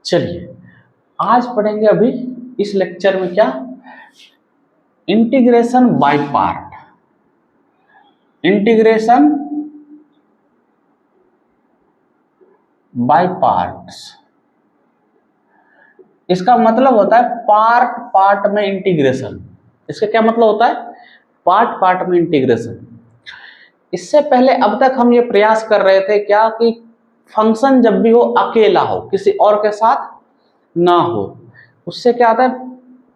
चलिए आज पढ़ेंगे अभी इस लेक्चर में क्या, integration by part. Integration by parts, इसका मतलब होता है पार्ट पार्ट में इंटीग्रेशन। इसका क्या मतलब होता है? पार्ट पार्ट में इंटीग्रेशन। इससे पहले अब तक हम ये प्रयास कर रहे थे क्या कि फंक्शन जब भी हो अकेला हो, किसी और के साथ ना हो, उससे क्या होता है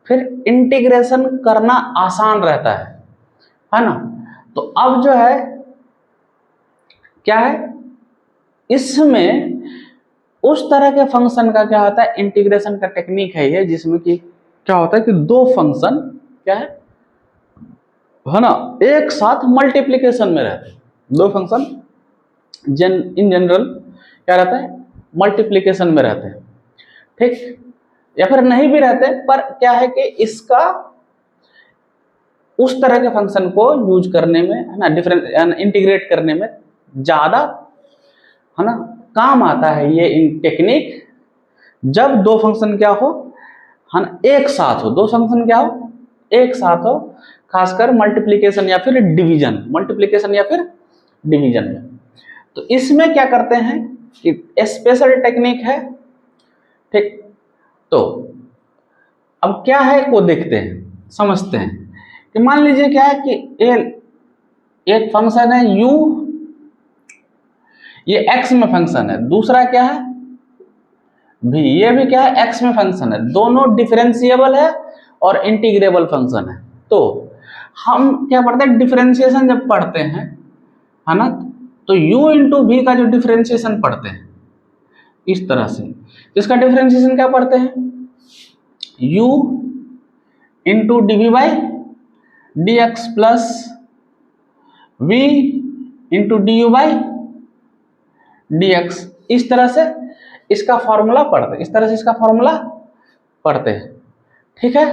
फिर इंटीग्रेशन करना आसान रहता है ना। तो अब जो है क्या है, इसमें उस तरह के फंक्शन का क्या होता है, इंटीग्रेशन का टेक्निक है ये, जिसमें कि क्या होता है कि दो फंक्शन क्या है ना, एक साथ मल्टीप्लिकेशन में रहते हैं। दो फंक्शन इन जनरल क्या रहता है, मल्टीप्लिकेशन में रहते हैं, ठीक, या फिर नहीं भी रहते, पर क्या है कि इसका उस तरह के फंक्शन को यूज करने में है ना, डिफरेंट इंटीग्रेट करने में ज्यादा है ना काम आता है ये टेक्निक, जब दो फंक्शन क्या हो है ना, एक साथ हो, दो फंक्शन क्या हो एक साथ हो, खासकर मल्टीप्लिकेशन या फिर डिवीजन, मल्टीप्लिकेशन या फिर डिवीजन में। तो इसमें क्या करते हैं कि स्पेशल टेक्निक है, ठीक। तो अब क्या है को देखते हैं, समझते हैं कि मान लीजिए क्या है कि एक फंक्शन है u, ये x में फंक्शन है, दूसरा क्या है v, ये भी क्या है x में फंक्शन है, दोनों डिफरेंशिएबल है और इंटीग्रेबल फंक्शन है। तो हम क्या पढ़ते हैं, डिफरेंशिएशन जब पढ़ते हैं है ना, तो u इंटू वी का जो डिफरेंशिएशन पढ़ते हैं इस तरह से, इसका डिफरेंशिएशन क्या पढ़ते हैं, u into d v by d x plus v into d u by d x. इस तरह से इसका फॉर्मूला पढ़ते हैं, इस तरह से इसका फॉर्मूला पढ़ते हैं, ठीक है।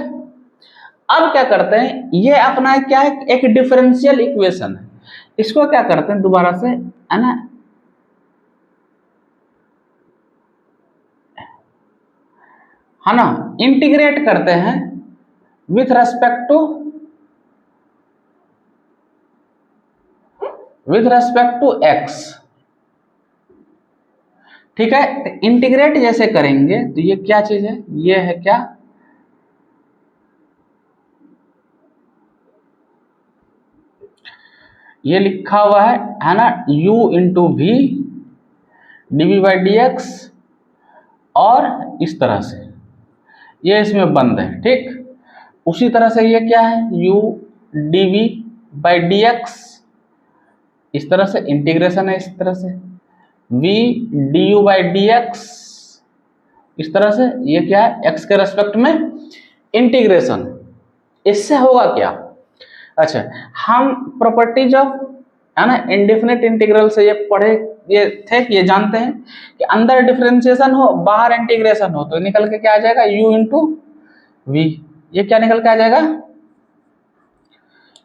अब क्या करते हैं, ये अपना क्या है, एक डिफरेंशियल इक्वेशन है, इसको क्या करते हैं दोबारा से है ना, इंटीग्रेट करते हैं विथ रेस्पेक्ट टू एक्स, ठीक है। इंटीग्रेट जैसे करेंगे तो ये क्या चीज है, ये है क्या, ये लिखा हुआ है ना, u into v d v by d x, और इस तरह से ये इसमें बंद है, ठीक। उसी तरह से ये क्या है, u d v by d x, इस तरह से इंटीग्रेशन है, इस तरह से v d u by d x, इस तरह से ये क्या है, x के रेस्पेक्ट में इंटीग्रेशन। इससे होगा क्या, अच्छा हम प्रॉपर्टीज ऑफ है ना इंडेफिनिट इंटीग्रल से ये पढ़े, ये थे कि ये जानते हैं कि अंदर डिफरेंशिएशन हो बाहर इंटीग्रेशन हो, तो निकल के क्या आ जाएगा, u इंटू वी, ये क्या निकल के आ जाएगा,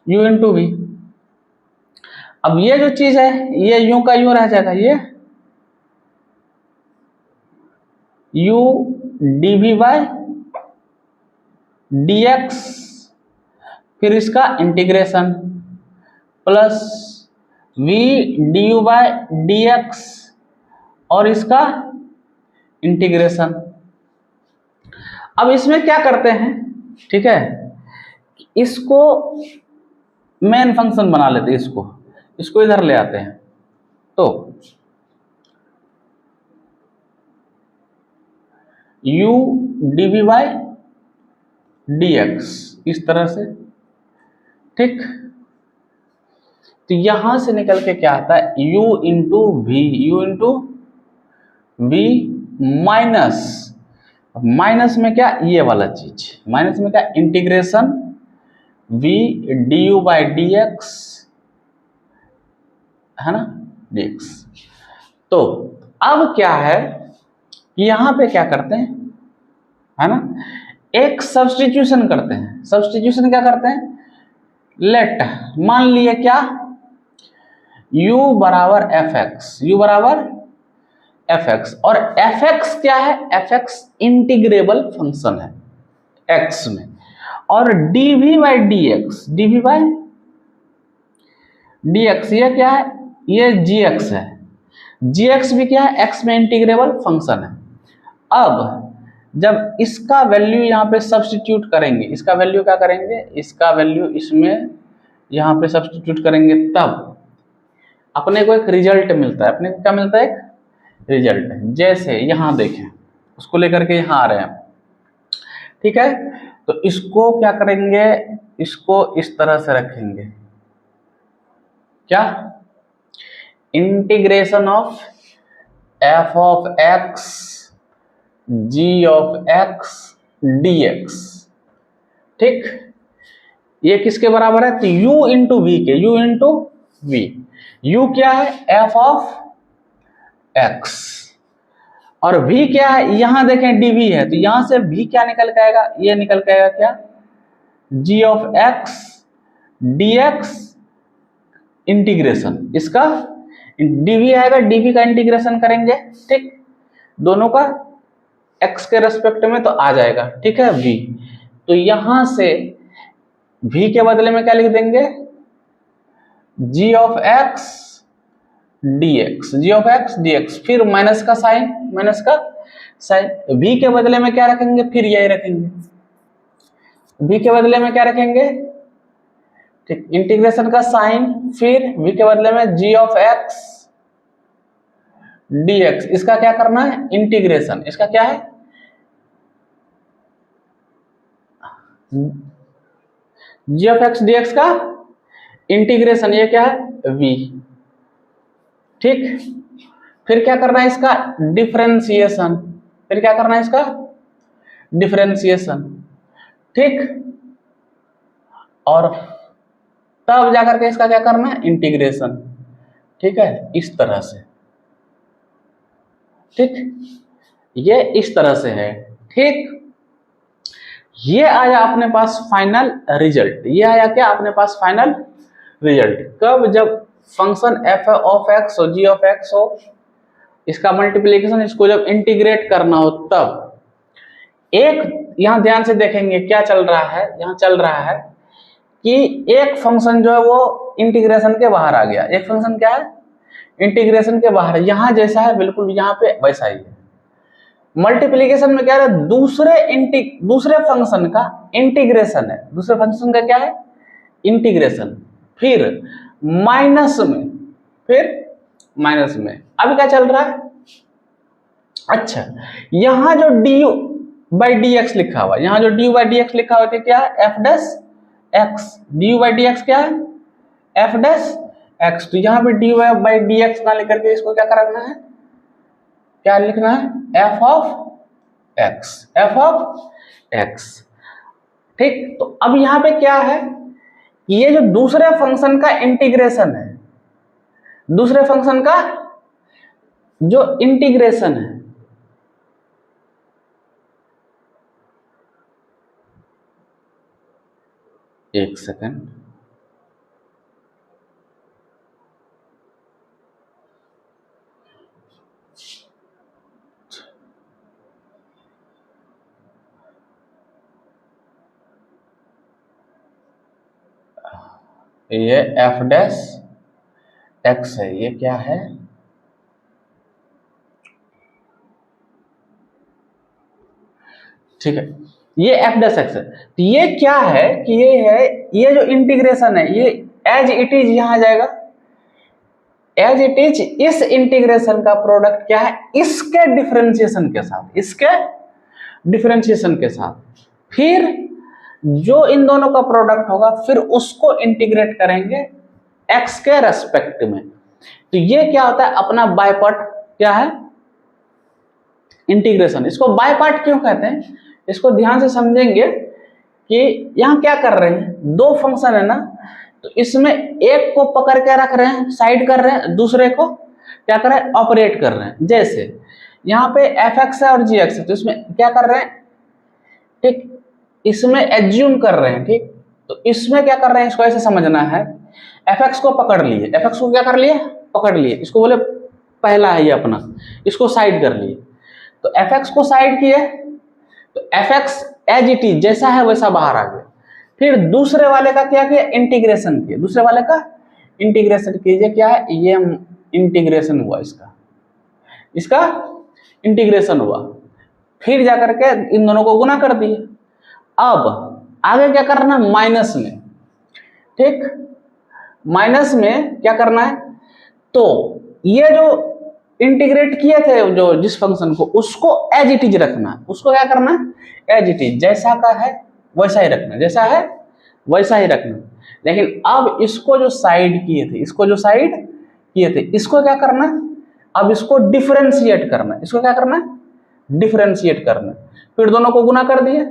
u इंटू वी। अब ये जो चीज है ये यूं का यूं रह जाएगा, ये u d v by d x, फिर इसका integration plus v d u by d x और इसका इंटीग्रेशन। अब इसमें क्या करते हैं, ठीक है, इसको मेन फंक्शन बना लेते हैं, इसको इधर ले आते हैं, तो u d v by d x इस तरह से, ठीक। तो यहां से निकल के क्या आता है, u इंटू वी माइनस में क्या, ये वाला चीज माइनस में क्या, integration v d u by d x है ना, dx। तो अब क्या है, यहां पे क्या करते हैं है ना, एक सब्स्टिट्यूशन करते हैं। सब्स्टिट्यूशन क्या करते हैं, लेट मान लिए क्या, u बराबर एफ एक्स, यू बराबर एफ एक्स, और एफ एक्स क्या है, एफ एक्स इंटीग्रेबल फंक्शन है एक्स में, और d v by d x, d v by d x ये क्या है, ये जी एक्स है, जी एक्स भी क्या है, एक्स में इंटीग्रेबल फंक्शन है। अब जब इसका वैल्यू यहाँ पे सब्स्टिट्यूट करेंगे, इसका वैल्यू क्या करेंगे, इसका वैल्यू इसमें यहाँ पे सब्स्टिट्यूट करेंगे, तब अपने को एक रिजल्ट मिलता है, अपने को क्या मिलता है, एक रिजल्ट। जैसे यहाँ देखें, उसको लेकर के यहाँ आ रहे हैं, ठीक है, तो इसको क्या करेंगे, इसको इस तरह से रखेंगे, क्या, integration of f of x g of x d x, ठीक, ये किसके बराबर है, तो u इंटू वी के, u इंटू वी, u क्या है, f ऑफ x, और v क्या है, यहां देखें dv है, तो यहां से v क्या निकल के आएगा, ये निकल के आएगा क्या, g of x dx integration, इसका dv आएगा, dv का इंटीग्रेशन करेंगे, ठीक, दोनों का x के रेस्पेक्ट में तो आ जाएगा, ठीक है, v, तो यहां से v के बदले में क्या लिख देंगे, g of x dx, g of x dx, फिर माइनस का साइन, माइनस का साइन, v के बदले में क्या रखेंगे, फिर यही रखेंगे, v के बदले में क्या रखेंगे, ठीक, इंटीग्रेशन का साइन, फिर v के बदले में g ऑफ x dx, इसका क्या करना है, इंटीग्रेशन, इसका क्या है, g ऑफ x dx का इंटीग्रेशन, ये क्या है, v, ठीक, फिर क्या करना है, इसका डिफरेंशिएशन, फिर क्या करना है, इसका डिफरेंशिएशन, ठीक, और तब जाकर के इसका क्या करना है, इंटीग्रेशन, ठीक है, इस तरह से, ठीक, ये इस तरह से है, ठीक, ये आया अपने पास फाइनल रिजल्ट, ये आया क्या अपने पास फाइनल रिजल्ट, कब, जब फंक्शन एफ ऑफ एक्स हो, जी ऑफ एक्स हो, इसका मल्टीप्लिकेशन, इसको जब इंटीग्रेट करना हो तब। एक यहां ध्यान से देखेंगे क्या चल रहा है, यहां चल रहा है कि एक फंक्शन जो है वो इंटीग्रेशन के बाहर आ गया, एक फंक्शन क्या है, इंटीग्रेशन के बाहर, यहां जैसा है बिल्कुल यहाँ पे वैसा ही है। मल्टीप्लिकेशन में क्या है, दूसरे फंक्शन का इंटीग्रेशन है, दूसरे फंक्शन का क्या है, इंटीग्रेशन, फिर माइनस में, फिर माइनस में, अभी क्या चल रहा है, अच्छा, यहां जो du बाई डी एक्स लिखा हुआ, यहां जो du बाई डी एक्स लिखा हुआ है क्या है, F dash x, du by d x क्या है, एफ डैश एक्स, तो यहां पे du बाई डी एक्स ना लिख करके इसको क्या करना है, क्या लिखना है, F of x, F of x, ठीक, तो अब यहां पे क्या है, ये जो दूसरे फंक्शन का इंटीग्रेशन है, दूसरे फंक्शन का जो इंटीग्रेशन है, एक सेकंड, ये एफ डैश एक्स है, ये क्या है, ठीक है, ये एफ डैश एक्स है, तो ये क्या है कि ये है, ये जो इंटीग्रेशन है ये एज इट इज यहां जाएगा, एज इट इज इस इंटीग्रेशन का प्रोडक्ट क्या है, इसके डिफरेंशिएशन के साथ, इसके डिफरेंशिएशन के साथ, फिर जो इन दोनों का प्रोडक्ट होगा फिर उसको इंटीग्रेट करेंगे एक्स के रेस्पेक्ट में, तो ये क्या होता है अपना बाय पार्ट क्या है, इंटीग्रेशन। इसको बाय पार्ट क्यों कहते हैं, इसको ध्यान से समझेंगे कि यहाँ क्या कर रहे हैं, दो फंक्शन है ना, तो इसमें एक को पकड़ के रख रहे हैं, साइड कर रहे हैं, दूसरे को क्या कर रहे हैं, ऑपरेट कर रहे हैं। जैसे यहाँ पे एफ एक्स है और जी एक्स है, तो इसमें क्या कर रहे हैं, ठीक, इसमें एज्यूम कर रहे हैं, ठीक, तो इसमें क्या कर रहे हैं, इसको ऐसे समझना है, एफ एक्स को पकड़ लिए, एफ एक्स को क्या कर लिए, पकड़ लिए, इसको बोले पहला है ये अपना, इसको साइड कर लिए, तो fx को साइड किए तो fx एज इट इज जैसा है वैसा बाहर आ गया। फिर दूसरे वाले का क्या किया, इंटीग्रेशन किया, दूसरे वाले का इंटीग्रेशन कीजिए, क्या है ये इंटीग्रेशन हुआ, इसका इंटीग्रेशन हुआ, फिर जाकर के इन दोनों को गुना कर दिए। अब आगे क्या करना है, माइनस में, ठीक, माइनस में क्या करना है, तो ये जो इंटीग्रेट किए थे जो जिस फंक्शन को, उसको एज इट इज रखना है, उसको क्या करना है, एज इट इज जैसा का है वैसा ही रखना, जैसा है वैसा ही रखना। लेकिन अब इसको जो साइड किए थे, इसको जो साइड किए थे, इसको क्या करना है, अब इसको डिफरेंशिएट करना है, इसको क्या करना है, डिफरेंशिएट करना है। फिर दोनों को गुना कर दिए,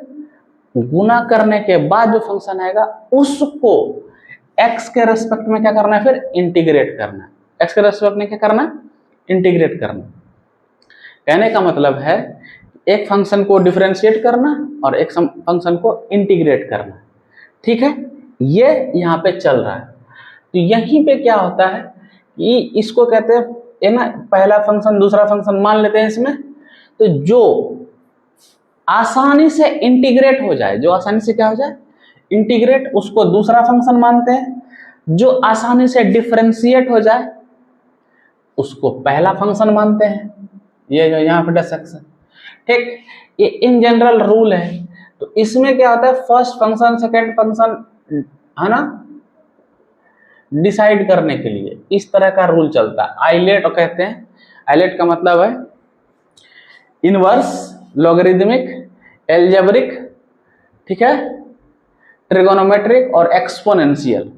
गुना करने के बाद जो फंक्शन आएगा उसको x के रेस्पेक्ट में क्या करना है, फिर इंटीग्रेट करना है, x के रेस्पेक्ट में क्या करना है, इंटीग्रेट करना। कहने का मतलब है एक फंक्शन को डिफरेंशिएट करना और एक फंक्शन को इंटीग्रेट करना, ठीक है, ये यहाँ पे चल रहा है। तो यहीं पे क्या होता है कि इसको कहते हैं ना, पहला फंक्शन दूसरा फंक्शन मान लेते हैं इसमें, तो जो आसानी से इंटीग्रेट हो जाए, जो आसानी से क्या हो जाए, इंटीग्रेट, उसको दूसरा फंक्शन मानते हैं, जो आसानी से डिफरेंशिएट हो जाए उसको पहला फंक्शन मानते हैं। ये जो यहाँ पे डिस्कशन, ठीक, ये इन जनरल रूल है। तो इसमें क्या होता है, फर्स्ट फंक्शन सेकंड फंक्शन है ना, डिसाइड करने के लिए इस तरह का रूल चलता है। आइलेट कहते हैं, आइलेट का मतलब है इनवर्स, लॉगरिदमिक, एल्जेब्रिक, ठीक है, ट्रिगोनोमेट्रिक और एक्सपोनेंशियल,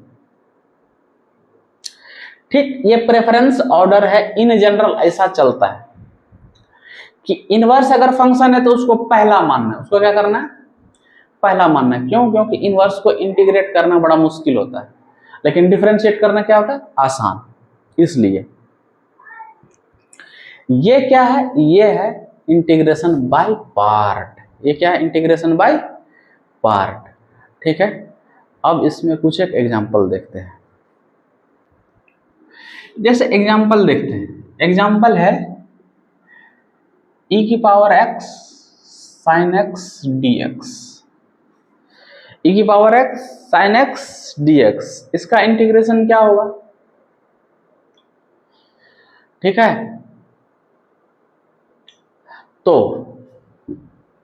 ठीक। ये प्रेफरेंस ऑर्डर है, इन जनरल ऐसा चलता है कि इनवर्स अगर फंक्शन है तो उसको पहला मानना है, उसको क्या करना है, पहला मानना है। क्यों, क्योंकि इनवर्स को इंटीग्रेट करना बड़ा मुश्किल होता है, लेकिन डिफरेंशिएट करना क्या होता है, आसान, इसलिए ये क्या है, ये है इंटीग्रेशन बाय पार्ट। ये क्या है, इंटीग्रेशन बाय पार्ट, ठीक है। अब इसमें कुछ एक एग्जांपल देखते हैं, जैसे एग्जांपल देखते हैं, एग्जांपल है e की power x sin x dx, e की power x sin x dx, इसका इंटीग्रेशन क्या होगा, ठीक है। तो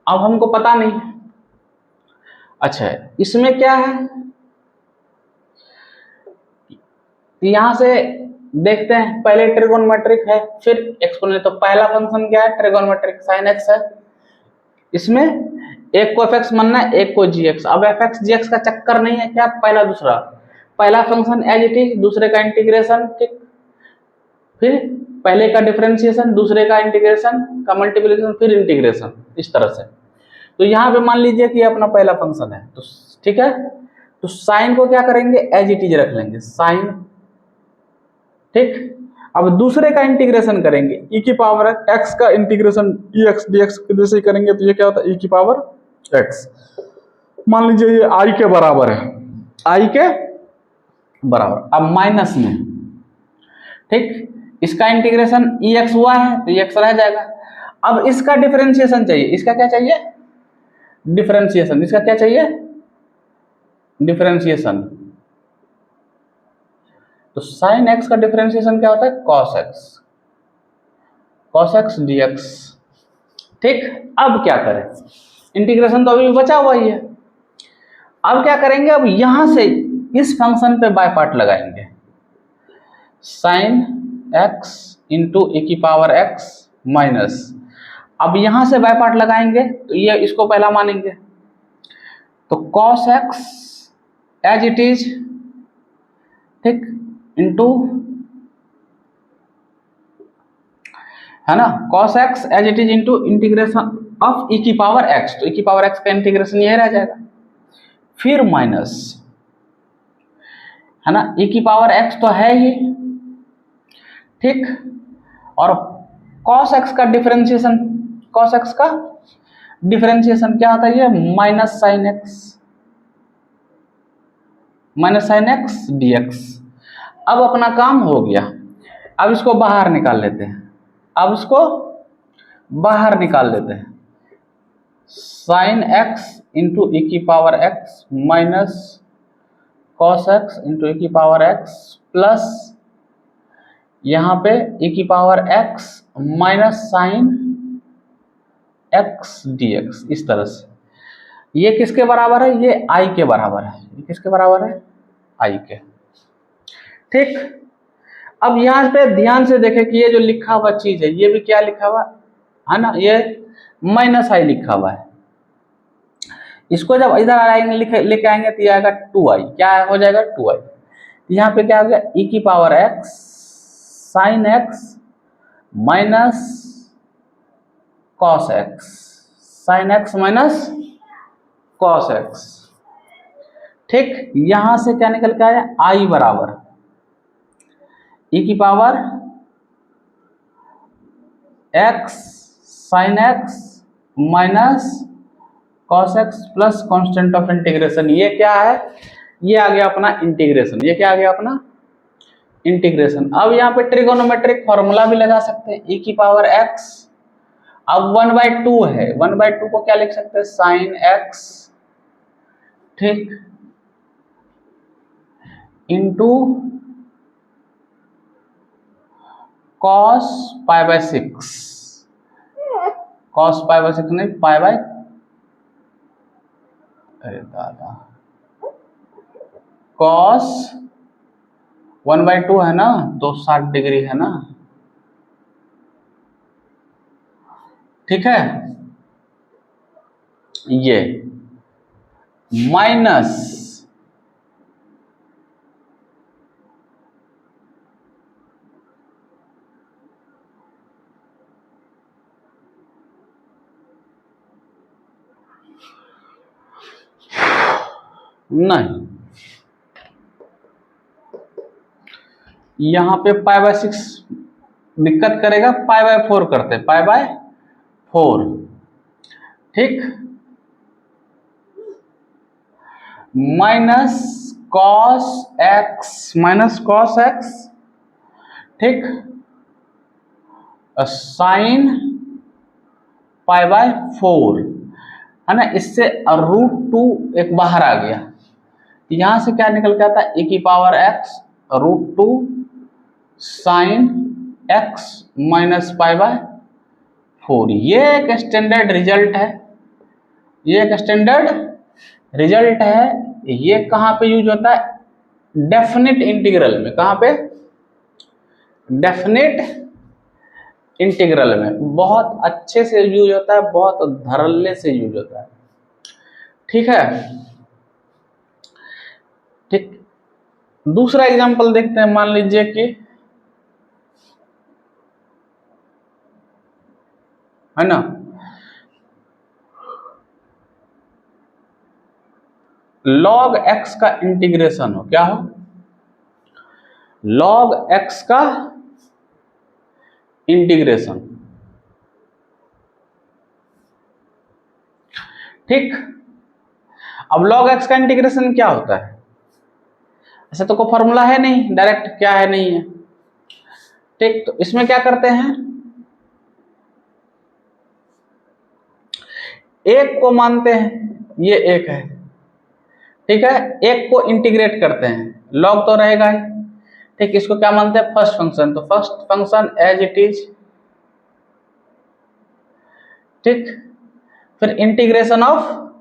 अब हमको पता नहीं, अच्छा इसमें क्या है, यहां से देखते हैं, पहले ट्रिगोनोमेट्रिक है फिर एक्सपोनेंशियल, तो पहला फंक्शन क्या है, ट्रिगोनोमेट्रिक sin x है, इसमें एक को fx मानना है, एक को gx। अब fx gx का चक्कर नहीं है क्या, पहला दूसरा, पहला फंक्शन एज इट इज, दूसरे का इंटीग्रेशन, ठीक, फिर पहले का डिफरेंशिएशन, दूसरे का इंटीग्रेशन का मल्टीप्लिकेशन, फिर इंटीग्रेशन, इस तरह से। तो यहाँ पे मान लीजिए कि अपना पहला फंक्शन है, तो ठीक है, तो साइन को क्या करेंगे, एज इट इज रख लेंगे, साइन, ठीक। अब दूसरे का इंटीग्रेशन करेंगे, e की पावर x का इंटीग्रेशन ex dx जैसे ही करेंगे, तो ये क्या होता है, e की पावर x, मान लीजिए ये i के बराबर है, i के बराबर, अब माइनस में, ठीक, इसका इंटीग्रेशन ex हुआ है तो ये x रह जाएगा। अब इसका डिफरेंशिएशन चाहिए, इसका क्या चाहिए, डिफरेंशिएशन, इसका क्या चाहिए, डिफरेंशिएशन। तो sin x का डिफरेंशिएशन क्या होता है, cos x dx, ठीक। अब क्या करें, इंटीग्रेशन तो अभी बचा हुआ ही है, अब क्या करेंगे, अब यहां से इस फंक्शन पे बाय पार्ट लगाएंगे, sin x इंटू e की पावर x माइनस, अब यहां से बाय पार्ट लगाएंगे तो ये इसको पहला मानेंगे, तो cos x as it is, ठीक, इंटू, है ना, cos x as it is into integration of e की पावर x, तो e की पावर x का इंटीग्रेशन यही रह जाएगा, फिर माइनस, है ना, e की पावर x तो है ही, ठीक, और cos x का डिफरेंशिएशन, cos x का डिफरेंशिएशन क्या होता है, ये माइनस साइन एक्स dx। अब अपना काम हो गया, अब इसको बाहर निकाल लेते हैं, अब उसको बाहर निकाल देते हैं, साइन एक्स इंटू ई की power x minus cos x into e की पावर एक्स प्लस यहाँ पे ई की power x minus sine x d x. इस तरह से ये किसके बराबर है? ये आई के बराबर है। ये किसके बराबर है? आई के। ठीक, अब यहाँ पे ध्यान से देखें कि ये जो लिखा हुआ चीज है ये भी क्या लिखा हुआ है ना, ये माइनस आई लिखा हुआ है। इसको जब इधर आएंगे लेके आएंगे तो ये आएगा 2i। क्या हो जाएगा? 2i। यहाँ पे क्या हो गया? ई की power x sine x minus cos x, sine x minus cos x. ठीक, यहां से क्या निकल के आया? आई बराबर ई की power x sine x minus cos x plus constant of integration. ये क्या है? ये आ गया अपना इंटीग्रेशन। ये क्या आ गया? अपना इंटीग्रेशन। अब यहाँ पे ट्रिगोनोमेट्रिक फॉर्मूला भी लगा सकते हैं, ई की पावर एक्स। अब 1/2 है, 1/2 को क्या लिख सकते हैं? साइन एक्स, ठीक, इंटू कॉस π/6, कॉस π/6 नहीं, अरे दादा, कॉस 1/2 है ना, तो 60 डिग्री है ना। ठीक है, ये माइनस नहीं, यहां पे π/6 दिक्कत करेगा, π/4 करते, π/4। ठीक, माइनस कॉस एक्स, ठीक, साइन π/4 है ना। इससे √2 एक बाहर आ गया, यहां से क्या निकल के आता है? e की power x √2 sine x minus π/4। ये एक स्टैंडर्ड रिजल्ट है, ये एक स्टैंडर्ड रिजल्ट है। ये कहां पे यूज होता है? डेफिनिट इंटीग्रल में। कहां पे? डेफिनिट इंटीग्रल में बहुत अच्छे से यूज होता है, बहुत धड़ल्ले से यूज होता है। ठीक है, ठीक, दूसरा एग्जांपल देखते हैं। मान लीजिए कि है ना, log x का इंटीग्रेशन हो, क्या हो? log x का इंटीग्रेशन। ठीक, अब log x का इंटीग्रेशन क्या होता है? ऐसे तो कोई फॉर्मूला है नहीं, डायरेक्ट क्या है नहीं है। ठीक, तो इसमें क्या करते हैं? एक को मानते हैं, ये एक है, ठीक है, एक को इंटीग्रेट करते हैं, log तो रहेगा ही। ठीक, इसको क्या मानते हैं? First function. तो first function as it is, ठीक, फिर इंटीग्रेशन ऑफ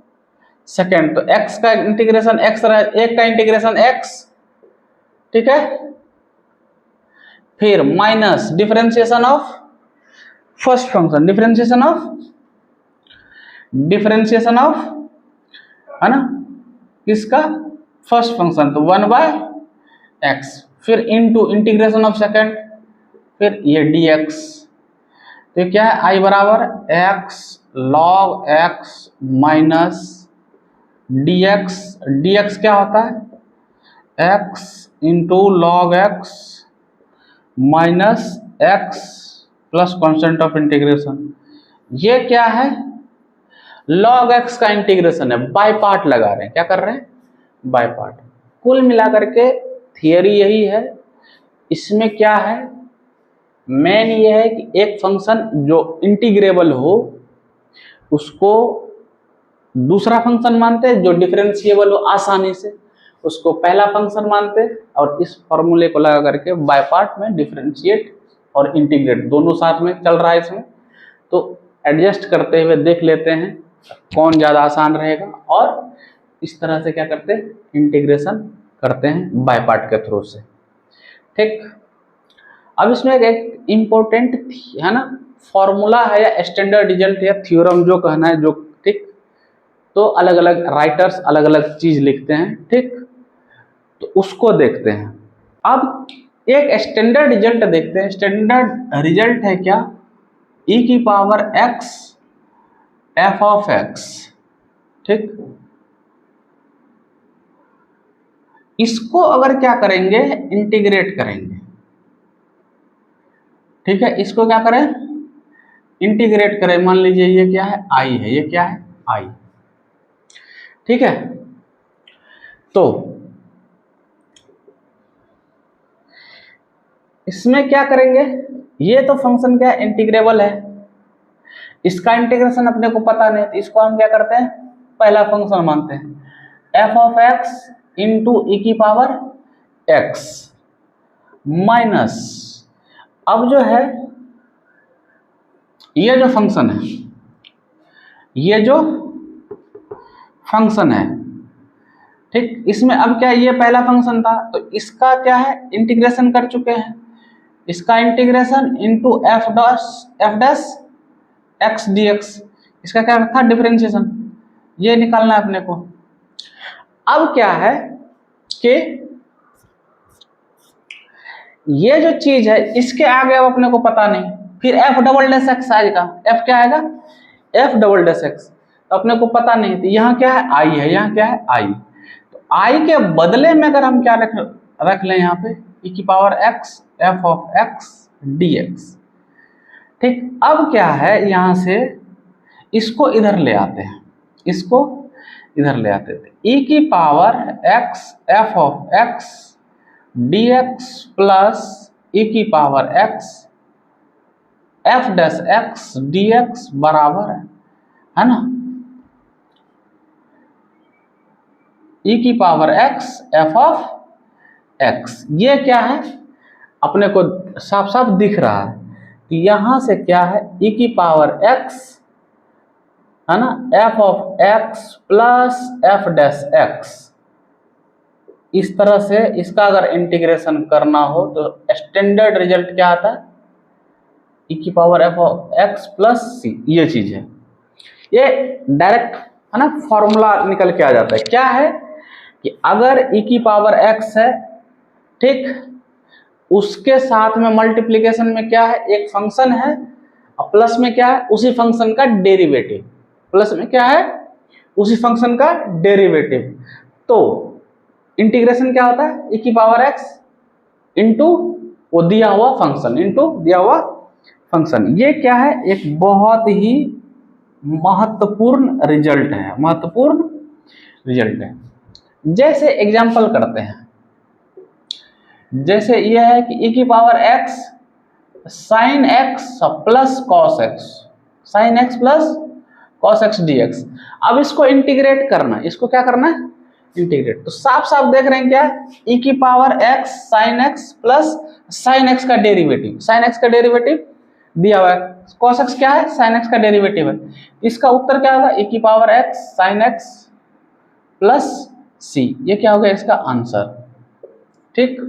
सेकेंड। तो x का इंटीग्रेशन x रहा, एक का इंटीग्रेशन x, ठीक है, फिर minus differentiation of first function, differentiation of है ना किसका? फर्स्ट फंक्शन, तो 1/x, फिर इनटू इंटीग्रेशन ऑफ सेकेंड, फिर ये dx। तो क्या है? i बराबर x log x minus dx। dx क्या होता है? x into log x minus x plus constant of integration. ये क्या है? log x का इंटीग्रेशन है, बाय पार्ट लगा रहे हैं। क्या कर रहे हैं? By part. कुल मिलाकर के थियरी यही है। इसमें क्या है? मेन ये है कि एक फंक्शन जो इंटीग्रेबल हो उसको दूसरा फंक्शन मानते हैं, जो डिफरेंशिएबल हो आसानी से उसको पहला फंक्शन मानते हैं, और इस फॉर्मूले को लगा करके बाय पार्ट में डिफरेंशिएट और इंटीग्रेट दोनों साथ में चल रहा है इसमें, तो एडजस्ट करते हुए देख लेते हैं कौन ज़्यादा आसान रहेगा, और इस तरह से क्या करते हैं, इंटीग्रेशन करते हैं बाय पार्ट के थ्रू से। ठीक, अब इसमें एक इम्पोर्टेंट है ना फॉर्मूला है या स्टैंडर्ड रिजल्ट या थ्योरम जो कहना है, जो ठीक, तो अलग अलग राइटर्स अलग अलग चीज लिखते हैं। ठीक, तो उसको देखते हैं। अब एक स्टैंडर्ड रिजल्ट देखते हैं। स्टैंडर्ड रिजल्ट है क्या, e की power x f of x। ठीक, इसको अगर क्या करेंगे, इंटीग्रेट करेंगे। ठीक है, इसको क्या करें, इंटीग्रेट करें। मान लीजिए ये क्या है, i है, ये क्या है, i। ठीक है, तो इसमें क्या करेंगे, ये तो फंक्शन क्या है, इंटीग्रेबल है, इसका इंटीग्रेशन अपने को पता नहीं, तो इसको हम क्या करते हैं, पहला फंक्शन मानते हैं, f of x into e की पावर x माइनस, अब जो है ये जो फंक्शन है, ये जो फंक्शन है, ठीक, इसमें अब क्या, ये पहला फंक्शन था तो इसका क्या है, इंटीग्रेशन कर चुके हैं, इसका integration into F dash x d x, इसका क्या था, डिफरेंशिएशन, ये निकालना है अपने को। अब क्या है कि ये जो चीज है इसके आगे अब अपने को पता नहीं, फिर एफ डबल डैश एक्स आएगा, एफ क्या आएगा, एफ डबल डैश एक्स, तो अपने को पता नहीं, तो यहाँ क्या है, आई है, यहाँ क्या है, आई, तो आई के बदले में अगर हम क्या रख लें यहाँ पे e की power x f of x dx। ठीक, अब क्या है, यहाँ से इसको इधर ले आते हैं, इसको इधर ले आते थे, e की power x f of x dx plus e की power x f dash x dx बराबर है ना, e की power x f of x। ये क्या है, अपने को साफ साफ दिख रहा है कि यहां से क्या है, e की पावर x है ना, f of x plus f dash x, इस तरह से इसका अगर इंटीग्रेशन करना हो तो स्टैंडर्ड रिजल्ट क्या आता है, e की power f of x plus c, ये चीज है, ये डायरेक्ट है ना फॉर्मूला निकल के आ जाता है। क्या है कि अगर e की पावर x है, ठीक, उसके साथ में मल्टीप्लिकेशन में क्या है, एक फंक्शन है, और प्लस में क्या है, उसी फंक्शन का डेरिवेटिव, प्लस में क्या है, उसी फंक्शन का डेरिवेटिव, तो इंटीग्रेशन क्या होता है, e की पावर x इंटू वो दिया हुआ फंक्शन, इंटू दिया हुआ फंक्शन। ये क्या है, एक बहुत ही महत्वपूर्ण रिजल्ट है, महत्वपूर्ण रिजल्ट है। जैसे एग्जांपल करते हैं, जैसे यह है कि e की power x sine x plus cos x, sine x plus cos x dx। अब इसको इंटीग्रेट करना है, इसको क्या करना है, इंटीग्रेट, तो साफ साफ देख रहे हैं क्या, e की power x sine x plus sine x का डेरिवेटिव, साइन x का डेरिवेटिव दिया हुआ है, कॉस x क्या है, साइन x का डेरिवेटिव है, इसका उत्तर क्या होगा, e की power x sine x plus c, ये क्या हो गया इसका आंसर। ठीक,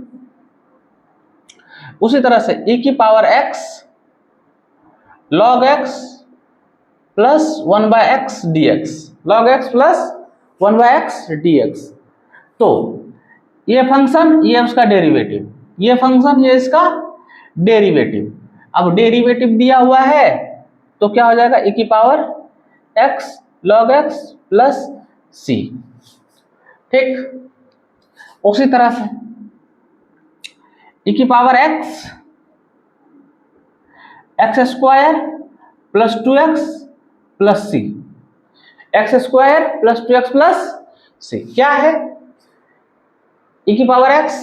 उसी तरह से e की power x log x plus 1/x dx, log x plus 1/x dx, तो ये फंक्शन, ये उसका डेरिवेटिव, ये फंक्शन, ये इसका डेरिवेटिव। अब डेरिवेटिव दिया हुआ है तो क्या हो जाएगा, e की power x log x plus c। ठीक, उसी तरह से e की power x square plus 2x plus c, x square plus 2x plus c क्या है, e की power x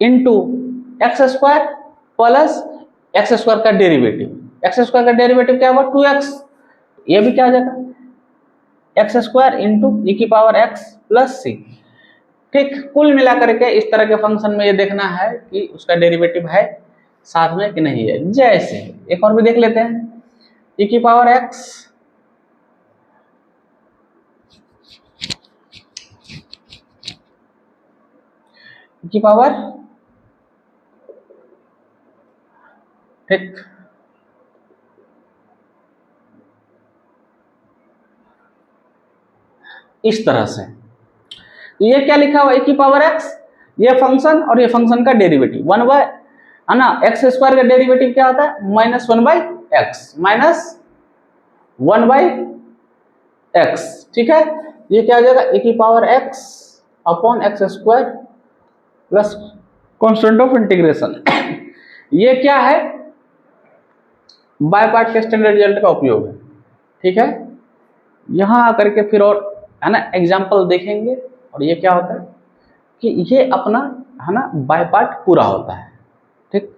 into x square plus x square का डेरिवेटिव, एक्स स्क्वायर का डेरिवेटिव क्या होगा 2x, ये भी क्या हो जाएगा एक्स स्क्वायर इंटू ई की पावर x प्लस सी। ठीक, कुल मिलाकर के इस तरह के फंक्शन में ये देखना है कि उसका डेरिवेटिव है साथ में कि नहीं है। जैसे एक और भी देख लेते हैं, ई की पावर x की पावर, ठीक, इस तरह से। तो ये क्या लिखा हुआ e की पावर x, ये फंक्शन और ये फंक्शन का डेरिवेटिव 1 बाय, है ना, एक्स स्क्वायर का डेरिवेटिव क्या होता है -1 बाई एक्स, -1 बाई एक्स। ठीक है, ये क्या हो जाएगा e की power x upon x square plus constant of integration. ये क्या है, बाय पार्ट के स्टैंडर्ड रिजल्ट का उपयोग है। ठीक है, यहां आकर के फिर और, है ना, एग्जाम्पल देखेंगे। और ये क्या होता है कि ये अपना, है ना, बाय पार्ट पूरा होता है। ठीक।